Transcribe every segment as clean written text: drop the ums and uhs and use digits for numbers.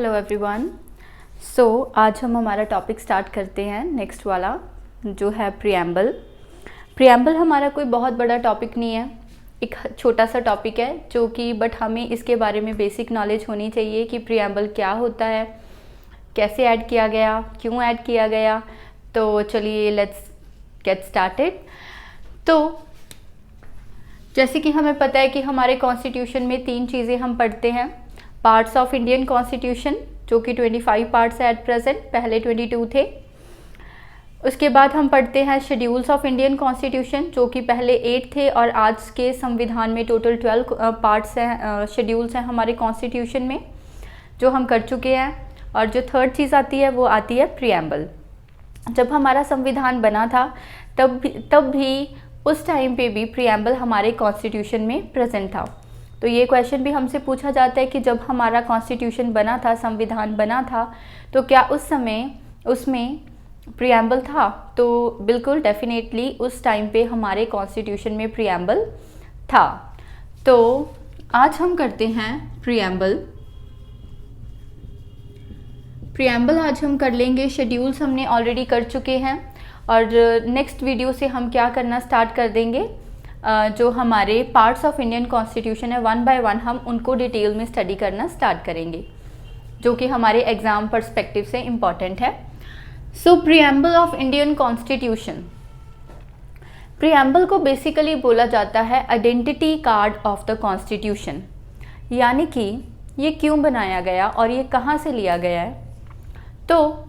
Hello everyone. आज हम हमारा टॉपिक स्टार्ट करते हैं नेक्स्ट वाला जो है प्रीएम्बल। प्रीएम्बल हमारा कोई बहुत बड़ा टॉपिक नहीं है, एक छोटा सा टॉपिक है जो कि बट हमें इसके बारे में बेसिक नॉलेज होनी चाहिए कि प्रीएम्बल क्या होता है, कैसे ऐड किया गया, क्यों ऐड किया गया। तो चलिए लेट्स गेट स्टार्टेड। तो जैसे कि हमें पता है कि हमारे कॉन्स्टिट्यूशन में 3 चीज़ें हम पढ़ते हैं। पार्ट्स ऑफ इंडियन कॉन्स्टिट्यूशन जो कि 25 पार्ट्स है एट प्रेजेंट, पहले 22 थे। उसके बाद हम पढ़ते हैं शेड्यूल्स ऑफ इंडियन कॉन्स्टिट्यूशन जो कि पहले 8 थे और आज के संविधान में टोटल 12 पार्ट्स हैं, शेड्यूल्स हैं हमारे कॉन्स्टिट्यूशन में जो हम कर चुके हैं। और जो थर्ड चीज़ आती है वो आती है प्रीएम्बल। जब हमारा संविधान बना था तब भी उस टाइम पे भी प्रीएम्बल हमारे कॉन्स्टिट्यूशन में प्रेजेंट था। तो ये क्वेश्चन भी हमसे पूछा जाता है कि जब हमारा कॉन्स्टिट्यूशन बना था, संविधान बना था, तो क्या उस समय उसमें प्रीएम्बल था? तो बिल्कुल डेफिनेटली उस टाइम पे हमारे कॉन्स्टिट्यूशन में प्रीएम्बल था। तो आज हम करते हैं प्रीएम्बल आज हम कर लेंगे। शेड्यूल्स हमने ऑलरेडी कर चुके हैं और नेक्स्ट वीडियो से हम क्या करना स्टार्ट कर देंगे, जो हमारे पार्ट्स ऑफ इंडियन कॉन्स्टिट्यूशन है 1 बाय 1 हम उनको डिटेल में स्टडी करना स्टार्ट करेंगे जो कि हमारे एग्जाम पर्सपेक्टिव से इम्पॉर्टेंट है। So preamble of Indian constitution. Preamble को बेसिकली बोला जाता है identity card of the constitution, यानी कि ये क्यों बनाया गया और ये कहाँ से लिया गया है। तो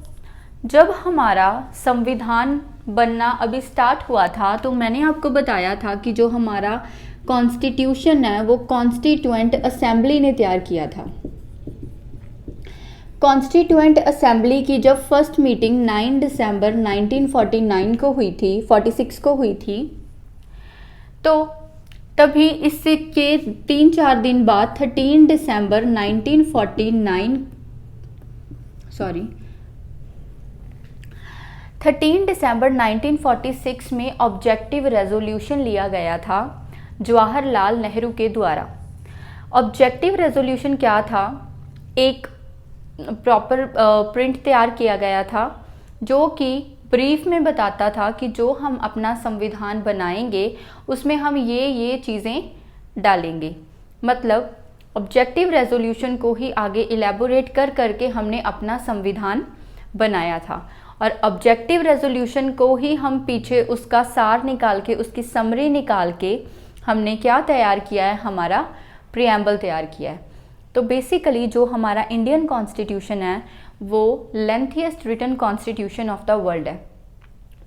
जब हमारा संविधान बनना अभी स्टार्ट हुआ था तो मैंने आपको बताया था कि जो हमारा कॉन्स्टिट्यूशन है वो कॉन्स्टिट्यूएंट असेंबली ने तैयार किया था। कॉन्स्टिट्यूएंट असेंबली की जब फर्स्ट मीटिंग 9 दिसंबर 1949 को हुई थी, 46 को हुई थी, तो तभी इससे के 3-4 दिन बाद 13 दिसंबर 1946 में ऑब्जेक्टिव रेजोल्यूशन लिया गया था जवाहरलाल नेहरू के द्वारा। ऑब्जेक्टिव रेजोल्यूशन क्या था? एक प्रॉपर प्रिंट तैयार किया गया था जो कि ब्रीफ में बताता था कि जो हम अपना संविधान बनाएंगे उसमें हम ये चीज़ें डालेंगे। मतलब ऑब्जेक्टिव रेजोल्यूशन को ही आगे इलेबोरेट करके हमने अपना संविधान बनाया था और ऑब्जेक्टिव रेजोल्यूशन को ही हम पीछे उसका सार निकाल के, उसकी समरी निकाल के हमने क्या तैयार किया है, हमारा प्रीएम्बल तैयार किया है। तो बेसिकली जो हमारा इंडियन कॉन्स्टिट्यूशन है वो lengthiest written constitution of the world है।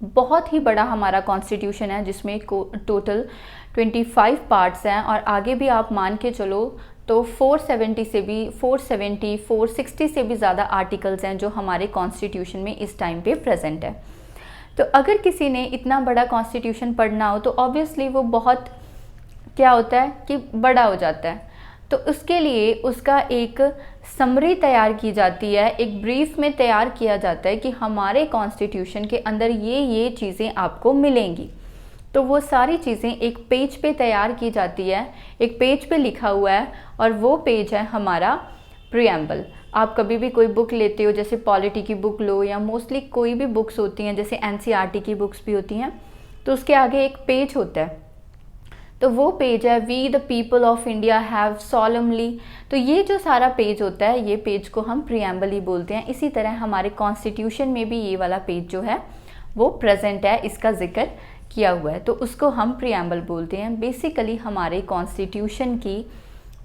बहुत ही बड़ा हमारा कॉन्स्टिट्यूशन है जिसमें टोटल 25 पार्ट्स हैं और आगे भी आप मान के चलो तो 460 से भी ज़्यादा आर्टिकल्स हैं जो हमारे कॉन्स्टिट्यूशन में इस टाइम पे प्रेजेंट है। तो अगर किसी ने इतना बड़ा कॉन्स्टिट्यूशन पढ़ना हो तो ऑब्वियसली वो बहुत क्या होता है कि बड़ा हो जाता है। तो उसके लिए उसका एक समरी तैयार की जाती है, एक ब्रीफ में तैयार किया जाता है कि हमारे कॉन्स्टिट्यूशन के अंदर ये चीज़ें आपको मिलेंगी। तो वो सारी चीज़ें एक पेज पे तैयार की जाती है, एक पेज पे लिखा हुआ है और वो पेज है हमारा प्रीएम्बल। आप कभी भी कोई बुक लेते हो, जैसे पॉलिटी की बुक लो या मोस्टली कोई भी बुक्स होती हैं, जैसे एनसीईआरटी की बुक्स भी होती हैं, तो उसके आगे एक पेज होता है। तो वो पेज है we the people of India have solemnly. तो ये जो सारा पेज होता है, ये पेज को हम प्रीएम्बल ही बोलते हैं। इसी तरह हमारे कॉन्स्टिट्यूशन में भी ये वाला पेज जो है वो प्रेजेंट है, इसका जिक्र किया हुआ है, तो उसको हम प्रीएम्बल बोलते हैं। बेसिकली हमारे कॉन्स्टिट्यूशन की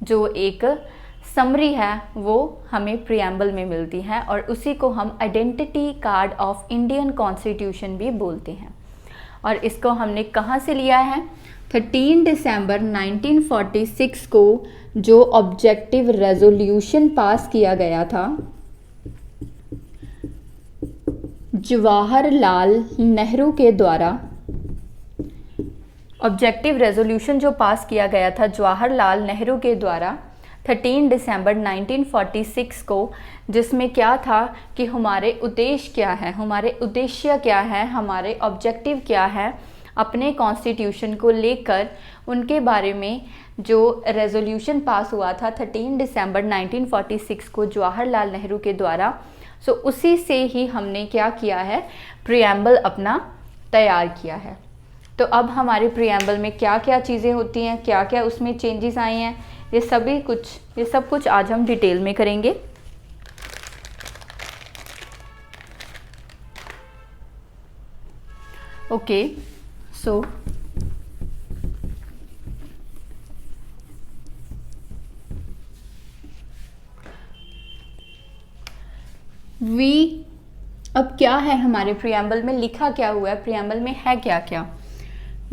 जो एक समरी है वो हमें प्रीएम्बल में मिलती है और उसी को हम identity card of Indian constitution भी बोलते हैं। और इसको हमने कहाँ से लिया है? 13 दिसंबर 1946 को जो ऑब्जेक्टिव रेजोल्यूशन पास किया गया था जवाहरलाल नेहरू के द्वारा, ऑब्जेक्टिव रेजोल्यूशन जो पास किया गया था जवाहरलाल नेहरू के द्वारा 13 दिसंबर 1946 को, जिसमें क्या था कि हमारे उद्देश्य क्या है, हमारे उद्देश्य क्या है, हमारे ऑब्जेक्टिव क्या है अपने कॉन्स्टिट्यूशन को लेकर उनके बारे में जो रेजोल्यूशन पास हुआ था 13 दिसंबर 1946 को जवाहरलाल नेहरू के द्वारा, सो उसी से ही हमने क्या किया है, प्रीएम्बल अपना तैयार किया है। तो अब हमारे प्रीएम्बल में क्या क्या चीज़ें होती हैं, क्या क्या उसमें चेंजेस आए हैं, ये सब कुछ आज हम डिटेल में करेंगे। ओके, सो अब क्या है हमारे प्रीएम्बल में, लिखा क्या हुआ है, प्रीएम्बल में है क्या क्या।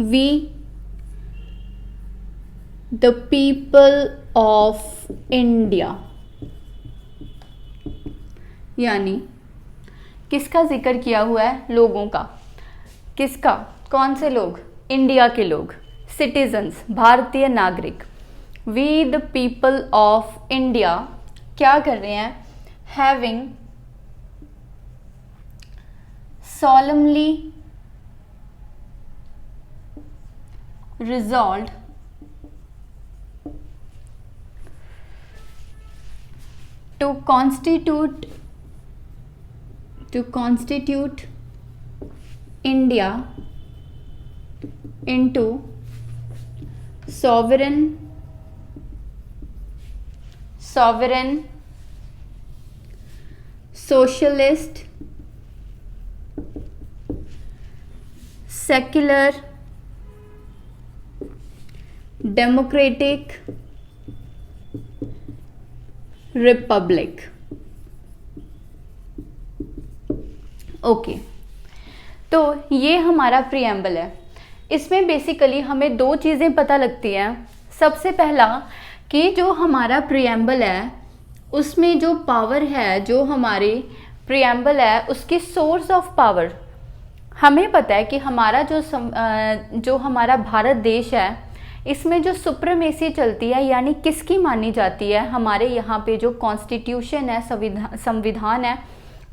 We the people of India, यानी किसका जिक्र किया हुआ है, लोगों का। किसका, कौन से लोग, इंडिया के लोग, सिटीजन्स, भारतीय नागरिक। We the people of India क्या कर रहे हैं, having solemnly resolved to constitute India into sovereign socialist secular democratic Republic. Okay, तो ये हमारा प्रीएम्बल है। इसमें बेसिकली हमें दो चीज़ें पता लगती हैं। सबसे पहला कि जो हमारा प्रीएम्बल है उसमें जो पावर है, जो हमारी प्रीएम्बल है उसकी सोर्स ऑफ पावर, हमें पता है कि हमारा जो हमारा भारत देश है इसमें जो सुप्रीमेसी चलती है, यानी किसकी मानी जाती है, हमारे यहाँ पे जो कॉन्स्टिट्यूशन है, संविधान है,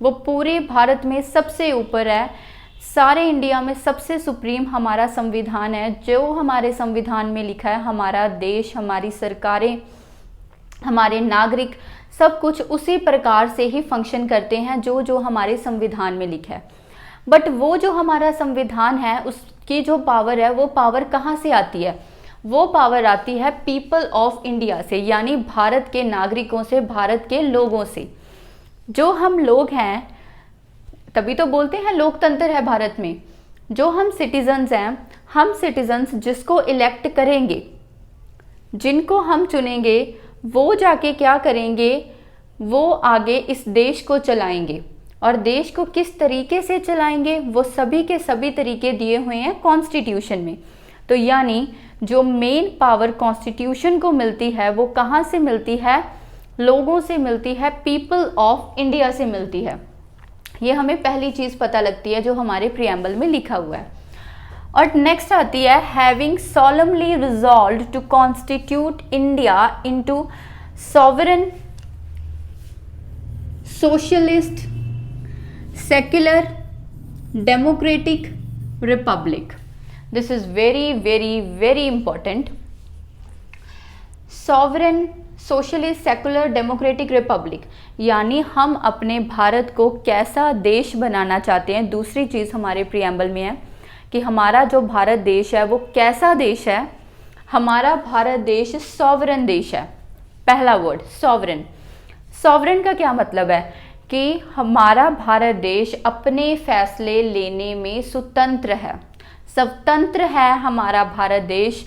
वो पूरे भारत में सबसे ऊपर है। सारे इंडिया में सबसे सुप्रीम हमारा संविधान है। जो हमारे संविधान में लिखा है, हमारा देश, हमारी सरकारें, हमारे नागरिक, सब कुछ उसी प्रकार से ही फंक्शन करते हैं जो हमारे संविधान में लिखा है। बट वो जो हमारा संविधान है उसकी जो पावर है, वो पावर कहाँ से आती है, वो पावर आती है पीपल ऑफ इंडिया से, यानी भारत के नागरिकों से, भारत के लोगों से। जो हम लोग हैं, तभी तो बोलते हैं लोकतंत्र है भारत में। जो हम सिटीजन्स हैं, हम सिटीजन्स जिसको इलेक्ट करेंगे, जिनको हम चुनेंगे, वो जाके क्या करेंगे, वो आगे इस देश को चलाएंगे। और देश को किस तरीके से चलाएंगे, वो सभी के सभी तरीके दिए हुए हैं कॉन्स्टिट्यूशन में। तो यानी जो मेन पावर कॉन्स्टिट्यूशन को मिलती है वो कहाँ से मिलती है, लोगों से मिलती है, पीपल ऑफ इंडिया से मिलती है। ये हमें पहली चीज़ पता लगती है जो हमारे प्रीएम्बल में लिखा हुआ है। और नेक्स्ट आती है having solemnly resolved to constitute India into sovereign socialist secular democratic republic. This is very very very important. Sovereign socialist secular democratic republic, यानी हम अपने भारत को कैसा देश बनाना चाहते हैं। दूसरी चीज़ हमारे प्रीएम्बल में है कि हमारा जो भारत देश है वो कैसा देश है। हमारा भारत देश सॉवरन देश है। पहला वर्ड सॉवरन। सॉवरन का क्या मतलब है कि हमारा भारत देश अपने फैसले लेने में स्वतंत्र है, स्वतंत्र है हमारा भारत देश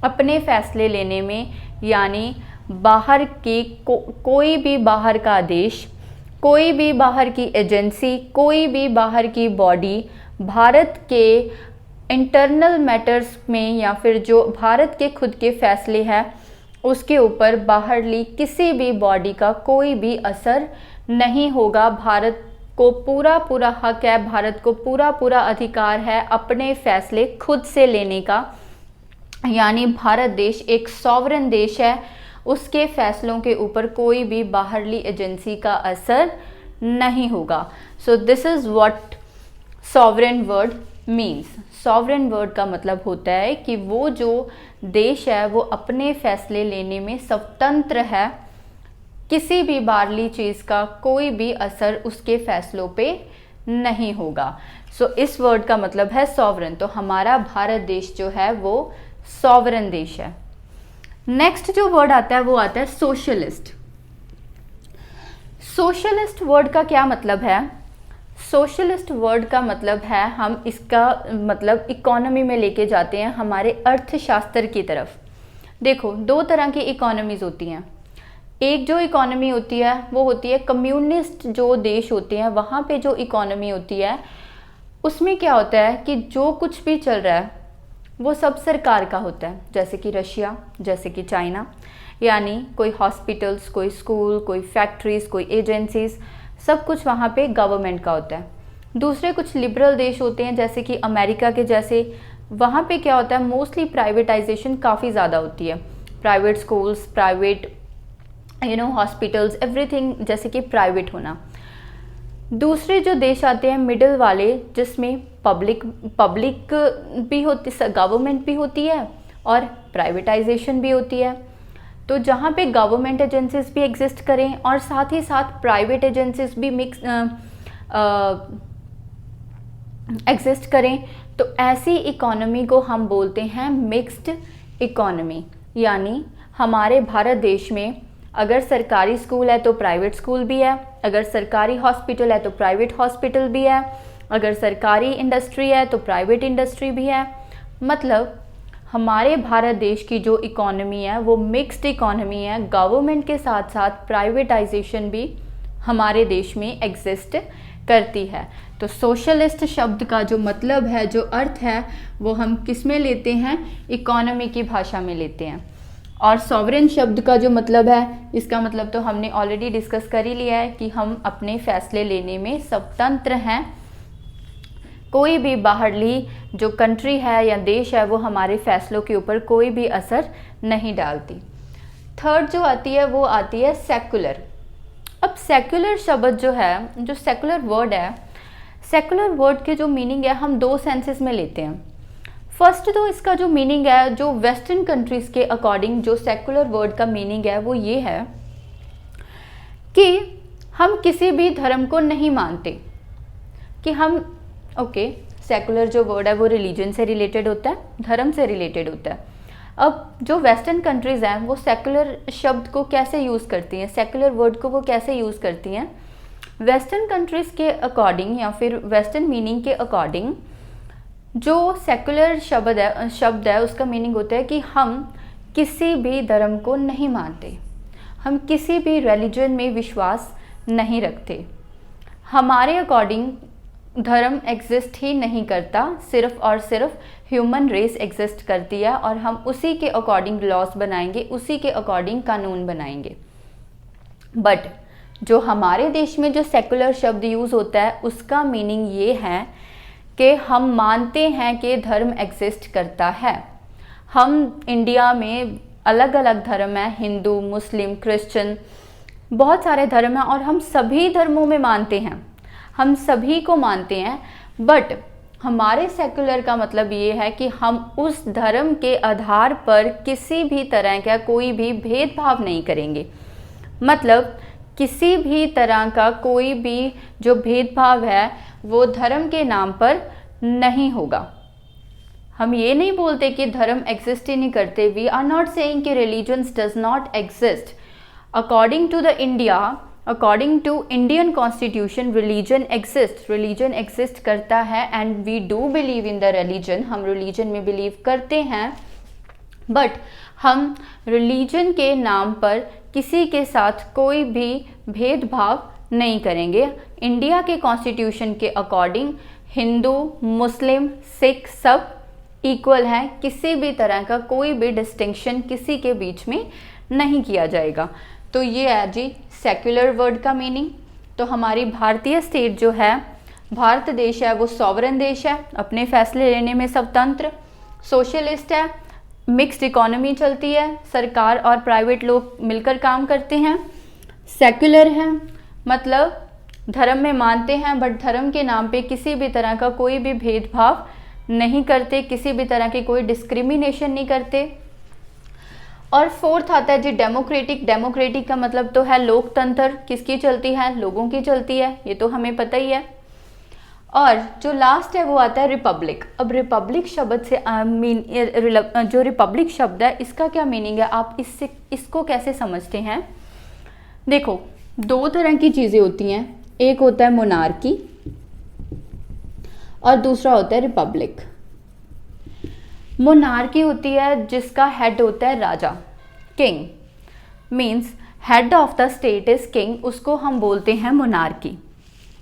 अपने फैसले लेने में। यानी बाहर की कोई भी बाहर का देश, कोई भी बाहर की एजेंसी, कोई भी बाहर की बॉडी भारत के इंटरनल मैटर्स में या फिर जो भारत के खुद के फैसले हैं उसके ऊपर बाहरली किसी भी बॉडी का कोई भी असर नहीं होगा। भारत को पूरा पूरा हक है, भारत को पूरा पूरा अधिकार है अपने फैसले खुद से लेने का। यानी भारत देश एक सॉवरन देश है, उसके फैसलों के ऊपर कोई भी बाहरली एजेंसी का असर नहीं होगा। So this is what sovereign word means. Sovereign word का मतलब होता है कि वो जो देश है वो अपने फैसले लेने में स्वतंत्र है, किसी भी बाहरी चीज़ का कोई भी असर उसके फैसलों पे नहीं होगा। सो इस वर्ड का मतलब है सॉवरेन। तो हमारा भारत देश जो है वो सॉवरेन देश है। नेक्स्ट जो वर्ड आता है वो आता है सोशलिस्ट। सोशलिस्ट वर्ड का क्या मतलब है? सोशलिस्ट वर्ड का मतलब है, हम इसका मतलब इकोनॉमी में लेके जाते हैं हमारे अर्थशास्त्र की तरफ। देखो, दो तरह की इकोनॉमीज होती हैं। एक जो इकोनॉमी होती है वो होती है कम्युनिस्ट जो देश होते हैं, वहाँ पे जो इकोनॉमी होती है उसमें क्या होता है कि जो कुछ भी चल रहा है वो सब सरकार का होता है। जैसे कि रशिया, जैसे कि चाइना, यानी कोई हॉस्पिटल्स, कोई स्कूल, कोई फैक्ट्रीज, कोई एजेंसीज, सब कुछ वहाँ पे गवर्नमेंट का होता है। दूसरे कुछ लिबरल देश होते हैं जैसे कि अमेरिका के जैसे, वहाँ पे क्या होता है मोस्टली प्राइवेटाइजेशन काफ़ी ज़्यादा होती है। Private schools, private hospitals, everything जैसे कि प्राइवेट होना। दूसरे जो देश आते हैं मिडिल वाले, जिसमें पब्लिक भी होती, गवर्नमेंट भी होती है और प्राइवेटाइजेशन भी होती है। तो जहाँ पे गवर्नमेंट एजेंसीज भी एग्जिस्ट करें और साथ ही साथ प्राइवेट एजेंसीज भी एग्जिस्ट करें, तो ऐसी इकोनॉमी को हम बोलते हैं मिक्स्ड इकोनॉमी। यानी हमारे भारत देश में अगर सरकारी स्कूल है तो प्राइवेट स्कूल भी है, अगर सरकारी हॉस्पिटल है तो प्राइवेट हॉस्पिटल भी है, अगर सरकारी इंडस्ट्री है तो प्राइवेट इंडस्ट्री भी है। मतलब हमारे भारत देश की जो इकोनॉमी है वो मिक्स्ड इकोनॉमी है। गवर्नमेंट के साथ साथ प्राइवेटाइजेशन भी हमारे देश में एग्जिस्ट करती है। तो सोशलिस्ट शब्द का जो मतलब है, जो अर्थ है, वो हम किस में लेते हैं? इकोनॉमी की भाषा में लेते हैं। और सॉवरेन शब्द का जो मतलब है, इसका मतलब तो हमने ऑलरेडी डिस्कस कर ही लिया है कि हम अपने फैसले लेने में स्वतंत्र हैं, कोई भी बाहरली जो कंट्री है या देश है वो हमारे फैसलों के ऊपर कोई भी असर नहीं डालती। थर्ड जो आती है वो आती है सेकुलर। अब सेकुलर शब्द जो है, जो सेकुलर वर्ड है, सेकुलर वर्ड के जो मीनिंग है हम दो सेंसेस में लेते हैं। फर्स्ट तो इसका जो मीनिंग है, जो वेस्टर्न कंट्रीज के अकॉर्डिंग जो सेकुलर वर्ड का मीनिंग है वो ये है कि हम किसी भी धर्म को नहीं मानते, कि हम सेकुलर जो वर्ड है वो रिलीजन से रिलेटेड होता है, धर्म से रिलेटेड होता है। अब जो वेस्टर्न कंट्रीज़ हैं वो सेकुलर शब्द को कैसे यूज़ करती हैं, सेकुलर वर्ड को वो कैसे यूज़ करती हैं? वेस्टर्न कंट्रीज़ के अकॉर्डिंग या फिर वेस्टर्न मीनिंग के अकॉर्डिंग जो सेकुलर शब्द है उसका मीनिंग होता है कि हम किसी भी धर्म को नहीं मानते, हम किसी भी रिलीजन में विश्वास नहीं रखते। हमारे अकॉर्डिंग धर्म एग्जिस्ट ही नहीं करता, सिर्फ और सिर्फ ह्यूमन रेस एग्जिस्ट करती है और हम उसी के अकॉर्डिंग लॉस बनाएंगे, उसी के अकॉर्डिंग कानून बनाएंगे। बट जो हमारे देश में जो सेकुलर शब्द यूज़ होता है उसका मीनिंग ये है कि हम मानते हैं कि धर्म एग्जिस्ट करता है। हम इंडिया में अलग अलग धर्म हैं, हिंदू, मुस्लिम, क्रिश्चियन, बहुत सारे धर्म हैं और हम सभी धर्मों में मानते हैं, हम सभी को मानते हैं। बट हमारे सेकुलर का मतलब ये है कि हम उस धर्म के आधार पर किसी भी तरह का कोई भी भेदभाव नहीं करेंगे। मतलब किसी भी तरह का कोई भी जो भेदभाव है वो धर्म के नाम पर नहीं होगा। हम ये नहीं बोलते कि धर्म एग्जिस्ट ही नहीं करते। वी आर नॉट सेइंग कि religions does not exist. According to the according to Indian constitution religion exist करता है and we do believe in the religion. हम रिलीजन में बिलीव करते हैं, बट हम रिलीजन के नाम पर किसी के साथ कोई भी भेदभाव नहीं करेंगे। इंडिया के कॉन्स्टिट्यूशन के अकॉर्डिंग हिंदू, मुस्लिम, सिख सब इक्वल हैं, किसी भी तरह का कोई भी डिस्टिंक्शन किसी के बीच में नहीं किया जाएगा। तो ये है जी सेक्युलर वर्ड का मीनिंग। तो हमारी भारतीय स्टेट जो है, भारत देश है, वो सॉवरेन देश है, अपने फैसले लेने में स्वतंत्र, सोशलिस्ट है, मिक्स्ड इकोनॉमी चलती है, सरकार और प्राइवेट लोग मिलकर काम करते हैं। सेक्युलर है मतलब धर्म में मानते हैं बट धर्म के नाम पे किसी भी तरह का कोई भी भेदभाव नहीं करते, किसी भी तरह की कोई डिस्क्रिमिनेशन नहीं करते। और फोर्थ आता है जी डेमोक्रेटिक। डेमोक्रेटिक का मतलब तो है लोकतंत्र, किसकी चलती है, लोगों की चलती है, ये तो हमें पता ही है। और जो लास्ट है वो आता है रिपब्लिक। अब रिपब्लिक शब्द से जो रिपब्लिक शब्द है इसका क्या मीनिंग है, आप इसको कैसे समझते हैं। देखो, दो तरह की चीज़ें होती हैं, एक होता है मोनार्की और दूसरा होता है रिपब्लिक। मोनार्की होती है जिसका हेड होता है राजा, king, means head of the state is king, उसको हम बोलते हैं मोनार्की।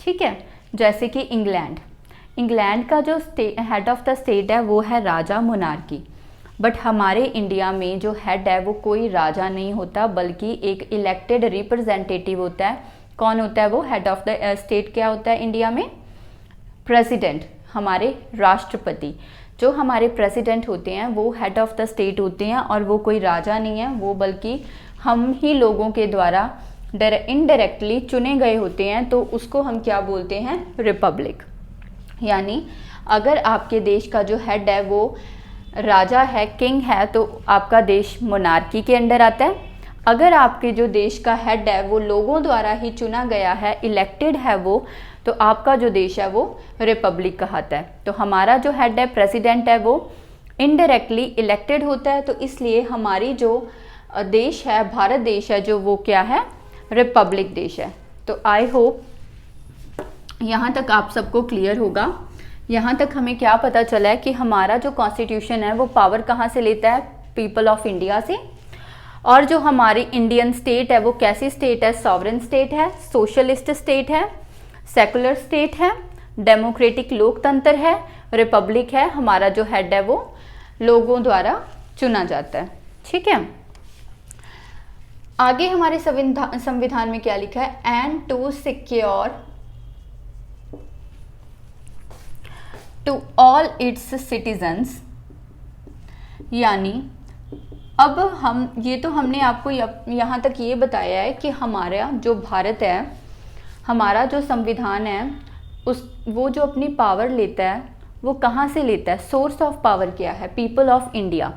ठीक है, जैसे कि इंग्लैंड का जो हेड ऑफ द स्टेट है वो है राजा, मोनार्की। बट हमारे इंडिया में जो हेड है वो कोई राजा नहीं होता, बल्कि एक इलेक्टेड रिप्रेजेंटेटिव होता है। कौन होता है वो हेड ऑफ द स्टेट? क्या होता है इंडिया में? प्रेसिडेंट, हमारे राष्ट्रपति। जो हमारे प्रेसिडेंट होते हैं वो हेड ऑफ द स्टेट होते हैं, और वो कोई राजा नहीं है, वो बल्कि हम ही लोगों के द्वारा इनडायरेक्टली चुने गए होते हैं। तो उसको हम क्या बोलते हैं? रिपब्लिक। यानी अगर आपके देश का जो हेड है वो राजा है, किंग है, तो आपका देश मोनार्की के अंडर आता है। अगर आपके जो देश का हेड है वो लोगों द्वारा ही चुना गया है, इलेक्टेड है वो, तो आपका जो देश है वो रिपब्लिक कहलाता है। तो हमारा जो हेड है, प्रेसिडेंट है, वो इनडायरेक्टली इलेक्टेड होता है, तो इसलिए हमारी जो देश है, भारत देश है जो, वो क्या है? रिपब्लिक देश है। तो आई होप यहाँ तक आप सबको क्लियर होगा। यहाँ तक हमें क्या पता चला है कि हमारा जो कॉन्स्टिट्यूशन है वो पावर कहाँ से लेता है? पीपल ऑफ इंडिया से। और जो हमारी इंडियन स्टेट है वो कैसी स्टेट है? सॉवरेन स्टेट है, सोशलिस्ट स्टेट है, सेकुलर स्टेट है, डेमोक्रेटिक लोकतंत्र है, रिपब्लिक है। हमारा जो हेड है वो लोगों द्वारा चुना जाता है। ठीक है, आगे हमारे संविधान में क्या लिखा है? And to secure to all its citizens, यानी अब हम ये तो हमने आपको यहाँ तक ये बताया है कि हमारा जो भारत है, हमारा जो संविधान है, वो जो अपनी पावर लेता है वो कहाँ से लेता है? सोर्स ऑफ पावर क्या है? People of India.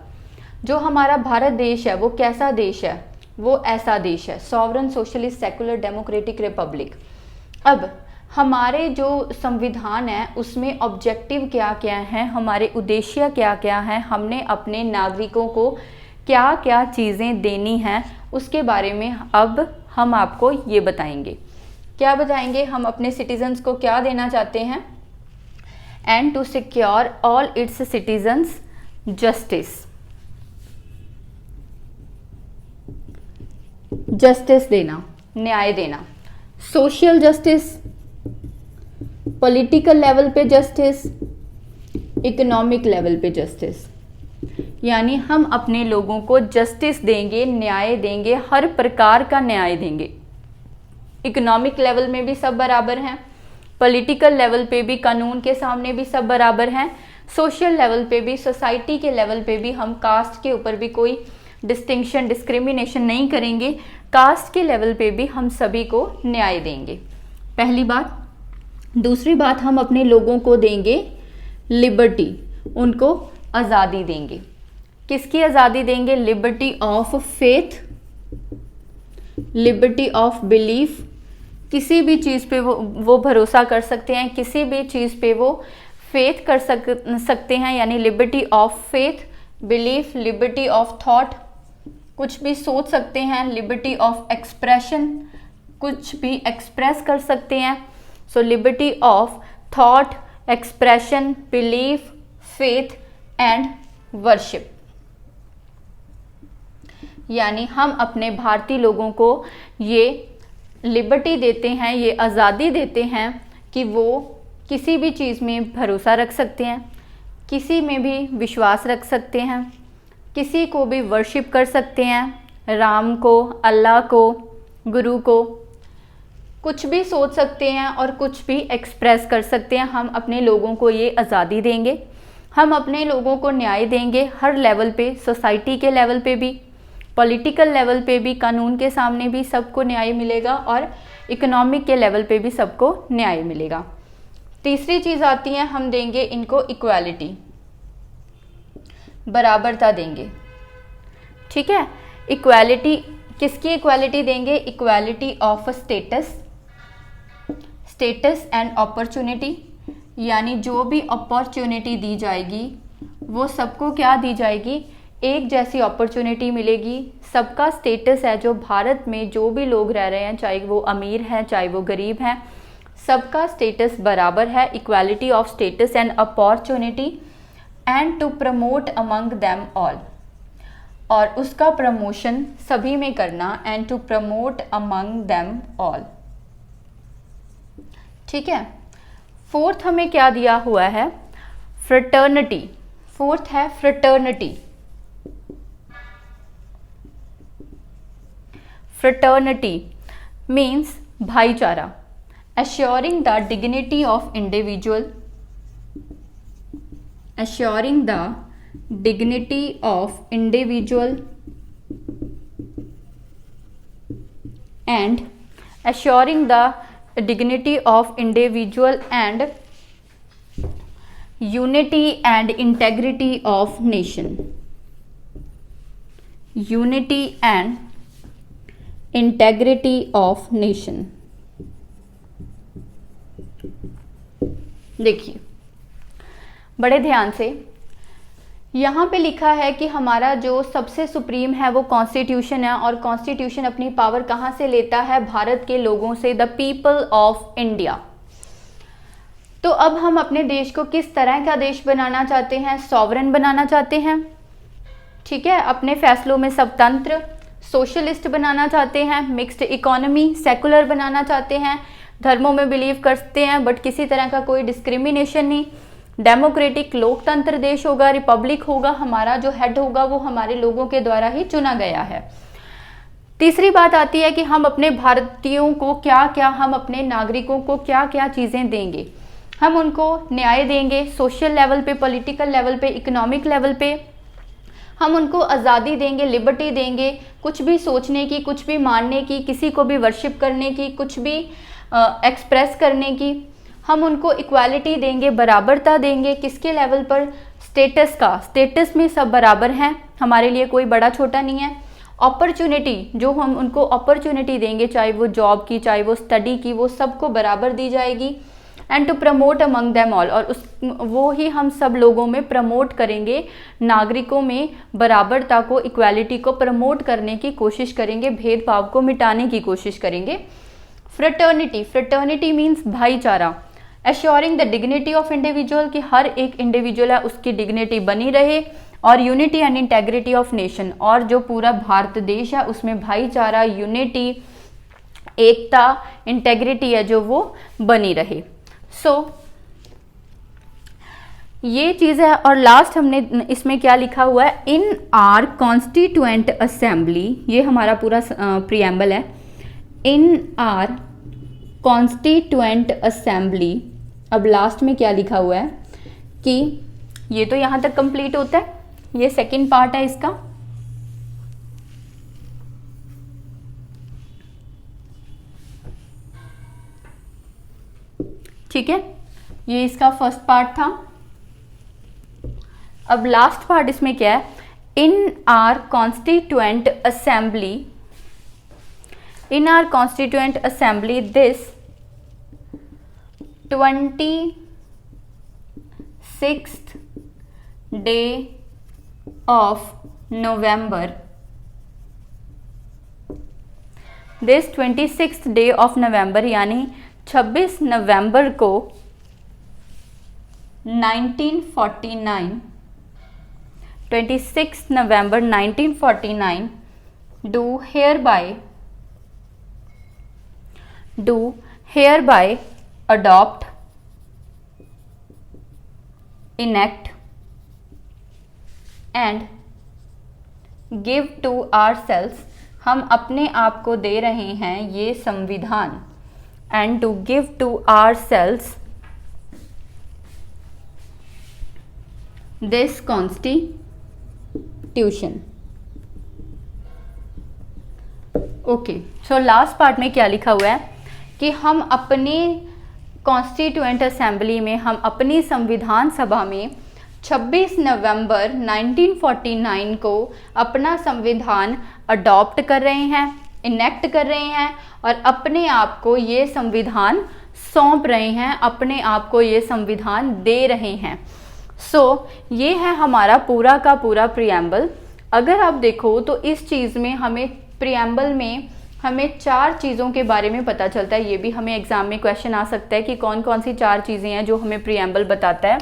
जो हमारा भारत देश है वो कैसा देश है? वो ऐसा देश है, sovereign, socialist, secular, democratic, Republic. अब हमारे जो संविधान है उसमें ऑब्जेक्टिव क्या क्या है, हमारे उद्देश्य क्या क्या है, हमने अपने नागरिकों को क्या क्या चीज़ें देनी हैं, उसके बारे में अब हम आपको ये बताएंगे। क्या बताएंगे? हम अपने सिटीजन्स को क्या देना चाहते हैं? And to secure all its citizens justice. Justice देना, न्याय देना, सोशल जस्टिस, पॉलिटिकल लेवल पे जस्टिस, इकोनॉमिक लेवल पे जस्टिस। यानी हम अपने लोगों को जस्टिस देंगे, न्याय देंगे, हर प्रकार का न्याय देंगे। इकोनॉमिक लेवल में भी सब बराबर हैं, पॉलिटिकल लेवल पे भी कानून के सामने भी सब बराबर हैं, सोशल लेवल पे भी, सोसाइटी के लेवल पे भी हम कास्ट के ऊपर भी कोई डिस्टिंक्शन, डिस्क्रिमिनेशन नहीं करेंगे। कास्ट के लेवल पे भी हम सभी को न्याय देंगे, पहली बात। दूसरी बात, हम अपने लोगों को देंगे लिबर्टी, उनको आज़ादी देंगे। किसकी आज़ादी देंगे? Liberty of faith, liberty of belief. किसी भी चीज़ पे वो भरोसा कर सकते हैं, किसी भी चीज़ पे वो फेथ कर सकते हैं, यानी liberty of faith, belief, liberty of thought, कुछ भी सोच सकते हैं, लिबर्टी ऑफ एक्सप्रेशन, कुछ भी एक्सप्रेस कर सकते हैं। So liberty of thought, expression, belief, faith and worship. यानी हम अपने भारतीय लोगों को ये लिबर्टी देते हैं, ये आज़ादी देते हैं कि वो किसी भी चीज़ में भरोसा रख सकते हैं, किसी में भी विश्वास रख सकते हैं, किसी को भी वर्शिप कर सकते हैं, राम को, अल्लाह को, गुरु को, कुछ भी सोच सकते हैं और कुछ भी एक्सप्रेस कर सकते हैं। हम अपने लोगों को ये आज़ादी देंगे, हम अपने लोगों को न्याय देंगे हर लेवल पे, सोसाइटी के लेवल पे भी, पॉलिटिकल लेवल पे भी, कानून के सामने भी सबको न्याय मिलेगा, और इकोनॉमिक के लेवल पे भी सबको न्याय मिलेगा। तीसरी चीज़ आती है, हम देंगे इनको इक्वालिटी। बराबरता देंगे। ठीक है, इक्वालिटी, किसकी इक्वालिटी देंगे? Equality of status, status and opportunity, यानी जो भी अपॉर्चुनिटी दी जाएगी वो सबको क्या दी जाएगी? एक जैसी अपॉर्चुनिटी मिलेगी। सबका स्टेटस है, जो भारत में जो भी लोग रह रहे हैं, चाहे वो अमीर हैं चाहे वो गरीब हैं, सबका स्टेटस बराबर है। Equality of status and opportunity and to promote among them all, और उसका प्रमोशन सभी में करना, and to promote among them all. ठीक है, फोर्थ हमें क्या दिया हुआ है? फ्रेटर्निटी। फोर्थ है फ्रेटर्निटी। फ्रेटर्निटी मीन्स भाईचारा, assuring the dignity of individual, assuring the dignity of individual and assuring the dignity of individual and unity and integrity of nation, unity and integrity of nation। देखिए बड़े ध्यान से, यहाँ पे लिखा है कि हमारा जो सबसे सुप्रीम है वो कॉन्स्टिट्यूशन है, और कॉन्स्टिट्यूशन अपनी पावर कहाँ से लेता है? भारत के लोगों से, द पीपल ऑफ इंडिया। तो अब हम अपने देश को किस तरह का देश बनाना चाहते हैं? सॉवरेन बनाना चाहते हैं। ठीक है, अपने फैसलों में स्वतंत्र, सोशलिस्ट बनाना चाहते हैं, मिक्स्ड इकोनॉमी, सेकुलर बनाना चाहते हैं, धर्मों में बिलीव करते हैं बट किसी तरह का कोई डिस्क्रिमिनेशन नहीं, डेमोक्रेटिक लोकतंत्र देश होगा, रिपब्लिक होगा, हमारा जो हेड होगा वो हमारे लोगों के द्वारा ही चुना गया है। तीसरी बात आती है कि हम अपने भारतीयों को क्या क्या, हम अपने नागरिकों को क्या क्या चीज़ें देंगे? हम उनको न्याय देंगे, सोशल लेवल पे, पॉलिटिकल लेवल पे, इकोनॉमिक लेवल पे हम उनको आज़ादी देंगे, लिबर्टी देंगे, कुछ भी सोचने की, कुछ भी मानने की, किसी को भी वर्शिप करने की, कुछ भी एक्सप्रेस करने की। हम उनको इक्वालिटी देंगे, बराबरता देंगे। किसके लेवल पर? स्टेटस का, स्टेटस में सब बराबर हैं, हमारे लिए कोई बड़ा छोटा नहीं है। अपॉर्चुनिटी, जो हम उनको अपॉर्चुनिटी देंगे, चाहे वो जॉब की, चाहे वो स्टडी की, वो सबको बराबर दी जाएगी। And to promote among them all, और वो ही हम सब लोगों में प्रमोट करेंगे, नागरिकों में बराबरता को, इक्वालिटी को प्रमोट करने की कोशिश करेंगे, भेदभाव को मिटाने की कोशिश करेंगे। फ्रेटर्निटी, फ्रेटर्निटी मीन्स भाईचारा, assuring the dignity of individual, कि हर एक इंडिविजुअल है उसकी डिग्निटी बनी रहे, और unity and integrity of nation, और जो पूरा भारत देश है उसमें भाईचारा, यूनिटी, एकता, इंटेग्रिटी है जो वो बनी रहे। ये चीज़ है। और लास्ट हमने इसमें क्या लिखा हुआ है? इन आर कॉन्स्टिट्यूएंट असेंबली, ये हमारा पूरा प्रीएम्बल है। इन आर कॉन्स्टिट्यूएंट असेंबली, अब लास्ट में क्या लिखा हुआ है कि ये तो यहाँ तक कंप्लीट होता है, ये सेकंड पार्ट है इसका। ठीक है, ये इसका फर्स्ट पार्ट था। अब लास्ट पार्ट इसमें क्या है? इन our constituent assembly, in our constituent assembly this 26th day of November, this 26th day of November यानी 26 नवंबर को 1949, 26 नवंबर 1949 do hereby adopt, enact and give to ourselves, हम अपने आप को दे रहे हैं ये संविधान, and to give to ourselves this constitution। Okay, so last part में क्या लिखा हुआ है कि हम अपने कॉन्स्टिट्यूएंट असेंबली में, हम अपनी संविधान सभा में 26 नवंबर 1949 को अपना संविधान अडॉप्ट कर रहे हैं, इनेक्ट कर रहे हैं और अपने आप को ये संविधान सौंप रहे हैं, अपने आप को ये संविधान दे रहे हैं। ये है हमारा पूरा का पूरा प्रियम्बल। अगर आप देखो तो इस चीज़ में हमें प्रियम्बल में हमें 4 चीज़ों के बारे में पता चलता है। ये भी हमें एग्जाम में क्वेश्चन आ सकता है कि कौन कौन सी 4 चीज़ें हैं जो हमें प्रियम्बल बताता है।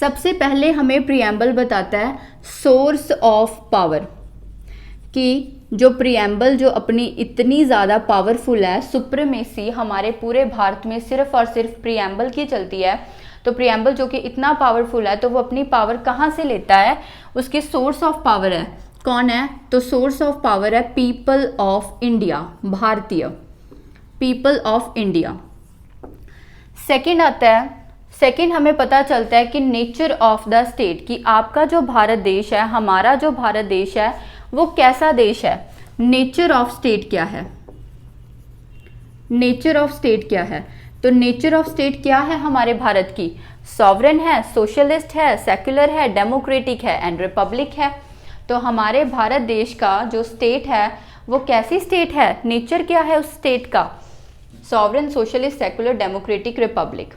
सबसे पहले हमें प्रियम्बल बताता है सोर्स ऑफ पावर, कि जो प्रियम्बल जो अपनी इतनी ज़्यादा पावरफुल है, सुप्रीमेसी हमारे पूरे भारत में सिर्फ और सिर्फ प्रियम्बल की चलती है। तो प्रियम्बल जो कि इतना पावरफुल है तो वो अपनी पावर कहाँ से लेता है, उसकी सोर्स ऑफ पावर है, कौन है, तो सोर्स ऑफ पावर है पीपल ऑफ इंडिया, भारतीय, पीपल ऑफ इंडिया। सेकंड आता है, सेकंड हमें पता चलता है कि नेचर ऑफ द स्टेट, कि आपका जो भारत देश है, हमारा जो भारत देश है वो कैसा देश है। नेचर ऑफ स्टेट क्या है, नेचर ऑफ स्टेट क्या है, तो नेचर ऑफ स्टेट क्या है हमारे भारत की, सॉवरेन है, सोशलिस्ट है, सेक्युलर है, डेमोक्रेटिक है एंड रिपब्लिक है। तो हमारे भारत देश का जो स्टेट है वो कैसी स्टेट है, नेचर क्या है उस स्टेट का, sovereign, socialist, secular, democratic, Republic.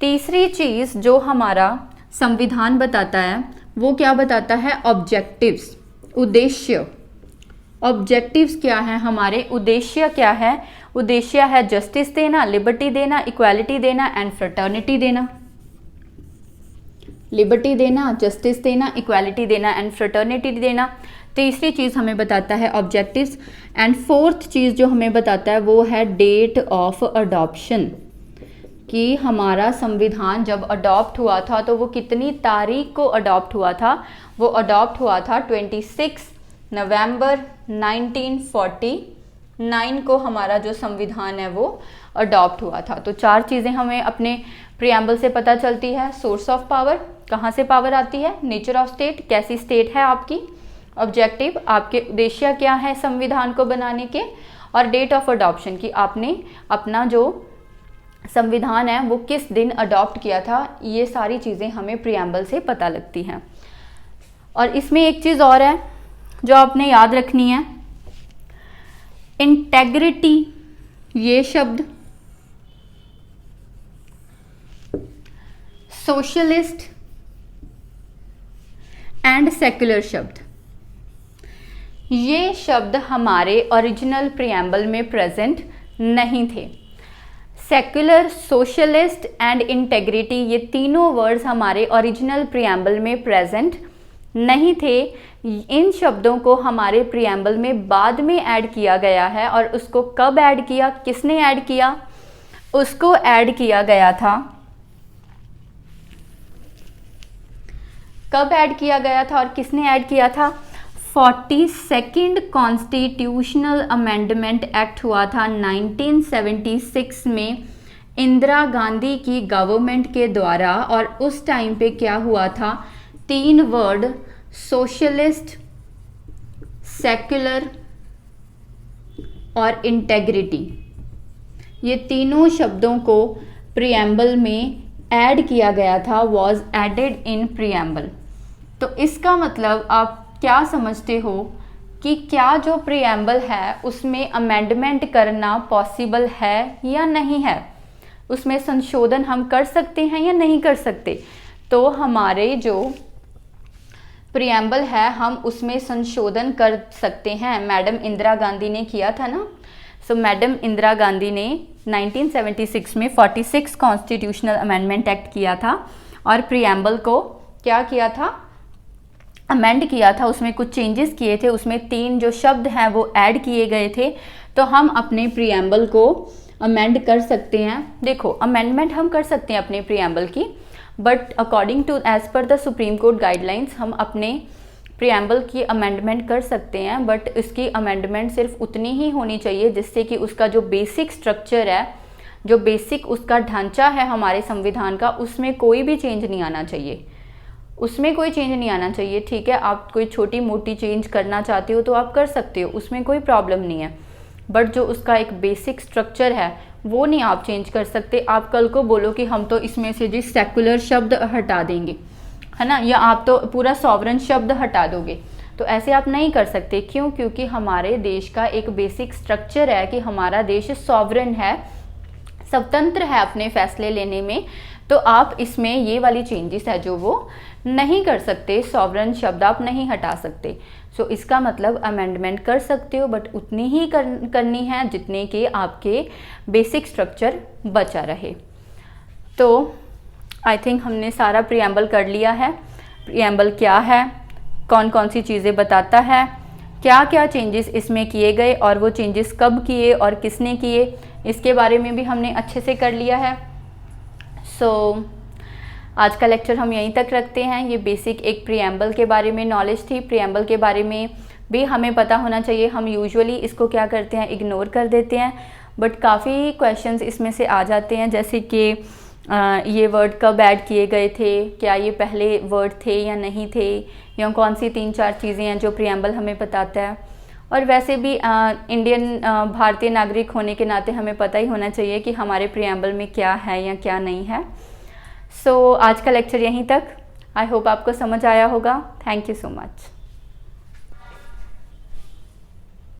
तीसरी चीज़ जो हमारा संविधान बताता है वो क्या बताता है, ऑब्जेक्टिव्स, उद्देश्य। ऑब्जेक्टिव्स क्या है हमारे, उद्देश्य क्या है, उद्देश्य है जस्टिस देना, लिबर्टी देना, इक्वालिटी देना एंड फ्रेटर्निटी देना। लिबर्टी देना, जस्टिस देना, इक्वालिटी देना एंड फ्रेटर्निटी देना। तीसरी चीज़ हमें बताता है ऑब्जेक्टिव्स। एंड फोर्थ चीज़ जो हमें बताता है वो है डेट ऑफ अडॉप्शन, कि हमारा संविधान जब अडॉप्ट हुआ था तो वो कितनी तारीख को अडॉप्ट हुआ था, वो अडॉप्ट हुआ था 26 नवंबर 1949 को हमारा जो संविधान है वो अडॉप्ट हुआ था। तो 4 चीज़ें हमें अपने प्रियम्बल से पता चलती है, सोर्स ऑफ पावर, कहाँ से पावर आती है, नेचर ऑफ स्टेट, कैसी स्टेट है आपकी, ऑब्जेक्टिव, आपके उद्देश्य क्या है संविधान को बनाने के, और डेट ऑफ अडॉप्शन, कि आपने अपना जो संविधान है वो किस दिन अडॉप्ट किया था। ये सारी चीज़ें हमें प्रियम्बल से पता लगती हैं। और इसमें एक चीज़ और है जो आपने याद रखनी है, इंटेग्रिटी, ये शब्द, सोशलिस्ट एंड सेक्युलर शब्द, ये शब्द हमारे ओरिजिनल प्रियम्बल में प्रेजेंट नहीं थे। सेक्युलर, सोशलिस्ट एंड इंटेग्रिटी, ये तीनों वर्ड्स हमारे ओरिजिनल प्रियम्बल में प्रेजेंट नहीं थे। इन शब्दों को हमारे प्रियम्बल में बाद में ऐड किया गया है। और उसको कब ऐड किया, किसने ऐड किया, उसको ऐड किया गया था, कब ऐड किया गया था और किसने ऐड किया था, 42nd कॉन्स्टिट्यूशनल अमेंडमेंट एक्ट हुआ था 1976 में इंदिरा गांधी की गवर्नमेंट के द्वारा। और उस टाइम पे क्या हुआ था, 3 वर्ड, सोशलिस्ट, सेक्युलर और इंटेग्रिटी, ये तीनों शब्दों को प्रियम्बल में ऐड किया गया था, वॉज एडेड इन प्रियम्बल। तो इसका मतलब आप क्या समझते हो कि क्या जो प्रियम्बल है उसमें अमेंडमेंट करना पॉसिबल है या नहीं है, उसमें संशोधन हम कर सकते हैं या नहीं कर सकते। तो हमारे जो प्रियम्बल है हम उसमें संशोधन कर सकते हैं। मैडम इंदिरा गांधी ने किया था ना। मैडम इंदिरा गांधी ने 1976 में 46 कॉन्स्टिट्यूशनल अमेंडमेंट एक्ट किया था और प्रियम्बल को क्या किया था, अमेंड किया था, उसमें कुछ चेंजेस किए थे, उसमें 3 जो शब्द हैं वो ऐड किए गए थे। तो हम अपने प्रियम्बल को अमेंड कर सकते हैं। देखो, अमेंडमेंट हम कर सकते हैं अपने प्रियम्बल की, but according to as per the supreme court guidelines हम अपने प्रियम्बल की अमेंडमेंट कर सकते हैं, बट इसकी अमेंडमेंट सिर्फ उतनी ही होनी चाहिए जिससे कि उसका जो बेसिक स्ट्रक्चर है, जो बेसिक उसका ढांचा है हमारे संविधान का, उसमें कोई भी चेंज नहीं आना चाहिए, उसमें कोई चेंज नहीं आना चाहिए। ठीक है, आप कोई छोटी मोटी चेंज करना चाहते हो तो आप कर सकते हो, उसमें कोई प्रॉब्लम नहीं है, बट जो उसका एक बेसिक स्ट्रक्चर है वो नहीं आप चेंज कर सकते। आप कल को बोलो कि हम तो इसमें से जी सेक्युलर शब्द हटा देंगे, है ना, या आप तो पूरा सॉवरन शब्द हटा दोगे। तो ऐसे आप नहीं कर सकते। क्यों? क्योंकि हमारे देश का एक बेसिक स्ट्रक्चर है कि हमारा देश सॉवरन है, स्वतंत्र है अपने फैसले लेने में। तो आप इसमें ये वाली चेंजेस है जो वो नहीं कर सकते, सॉवरन शब्द आप नहीं हटा सकते। सो इसका मतलब अमेंडमेंट कर सकते हो, बट उतनी ही करनी है जितने के आपके बेसिक स्ट्रक्चर बचा रहे। तो आई थिंक हमने सारा प्रीएम्बल कर लिया है। प्रीएम्बल क्या है, कौन कौन सी चीज़ें बताता है, क्या क्या चेंजेस इसमें किए गए और वो चेंजेस कब किए और किसने किए, इसके बारे में भी हमने अच्छे से कर लिया है। सो आज का लेक्चर हम यहीं तक रखते हैं। ये बेसिक एक प्रीएम्बल के बारे में नॉलेज थी। प्रीएम्बल के बारे में भी हमें पता होना चाहिए। हम यूजुअली इसको क्या करते हैं, इग्नोर कर देते हैं, बट काफ़ी क्वेश्चंस इसमें से आ जाते हैं, जैसे कि ये वर्ड कब ऐड किए गए थे, क्या ये पहले वर्ड थे या नहीं थे, या कौन सी 3-4 चीज़ें हैं जो प्रीएम्बल हमें बताता है। और वैसे भी इंडियन भारतीय नागरिक होने के नाते हमें पता ही होना चाहिए कि हमारे प्रीएम्बल में क्या है या क्या नहीं है। सो आज का लेक्चर यहीं तक। आई होप आपको समझ आया होगा। Thank you so much.